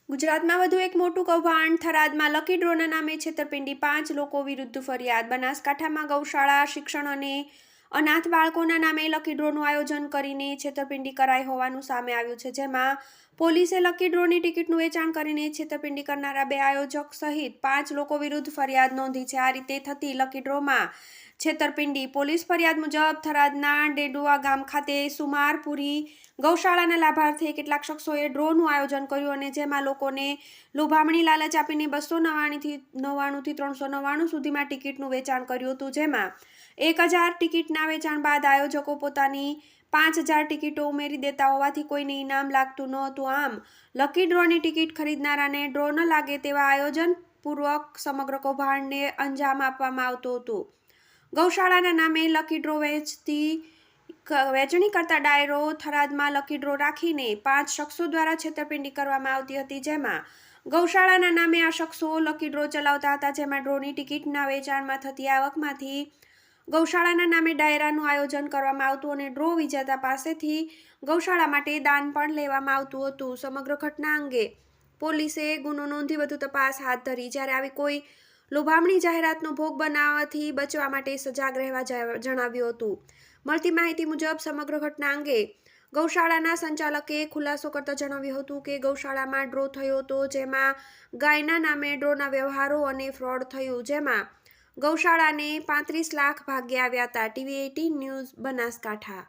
ગુજરાતમાં વધુ એક મોટું કૌભાંડ. થરાદમાં લકી ડ્રોના નામે છેતરપિંડી, 5 લોકો વિરુદ્ધ ફરિયાદ. બનાસકાંઠામાં ગૌશાળા, શિક્ષણ અને અનાથ બાળકોના નામે લકી ડ્રોનું આયોજન કરીને છેતરપિંડી કરાઈ હોવાનું સામે આવ્યું છે, જેમાં પોલીસે લકી ડ્રોની ટિકિટનું વેચાણ કરીને છેતરપિંડી કરનારા 2 આયોજક સહિત 5 લોકો વિરુદ્ધ ફરિયાદ નોંધી છે. આ રીતે થતી લકી ડ્રોમાં છેતરપિંડી. પોલીસ ફરિયાદ મુજબ થરાદના ડેડુઆ ગામ ખાતે સુમારપુરી ગૌશાળાના લાભાર્થે કેટલાક શખ્સોએ ડ્રોનું આયોજન કર્યું અને જેમાં લોકોને લોભામણી લાલચ આપીને 299 થી 399 સુધીમાં ટિકિટનું વેચાણ કર્યું હતું, જેમાં 1000 ટિકિટના વેચાણ બાદ આયોજકો પોતાની 5000 ટિકિટો ઉમેરી દેતા હોવાથી કોઈને ઇનામ લાગતું ન હતું. આમ લકી ડ્રોની ટિકિટ ખરીદનારાને ડ્રો ન લાગે તેવા આયોજનપૂર્વક સમગ્ર કૌભાંડને અંજામ આપવામાં આવતું હતું. ગૌશાળાના નામે લકી ડ્રો વેચણી કરતા ડાયરો થરાદમાં લકી ડ્રો રાખીને 5 શખ્સો દ્વારા છેતરપિંડી કરવામાં આવતી હતી, જેમાં ગૌશાળાના નામે આ શખ્સો લકી ડ્રો ચલાવતા હતા, જેમાં ડ્રોની ટિકિટના વેચાણમાં થતી આવકમાંથી ગૌશાળાના નામે ડાયરાનું આયોજન કરવામાં આવતું અને ડ્રો વિજેતા પાસેથી ગૌશાળા માટે દાન પણ લેવામાં આવતું હતું. સમગ્ર ઘટના અંગે પોલીસે ગુનો નોંધી વધુ તપાસ હાથ ધરી. જ્યારે આવી કોઈ લોભામણી જાહેરાતનો ભોગ બનાવવાથી બચવા માટે સજાગ રહેવા જણાવ્યું હતું. મળતી માહિતી મુજબ સમગ્ર ઘટના અંગે ગૌશાળાના સંચાલકે ખુલાસો કરતા જણાવ્યું હતું કે ગૌશાળામાં ડ્રો થયો હતો, જેમાં ગાયના નામે ડ્રોના વ્યવહારો અને ફ્રોડ થયું, જેમાં ગૌશાળાને 35 લાખ ભાગ્ય આવ્યા હતા. TV18 news, Banaskantha.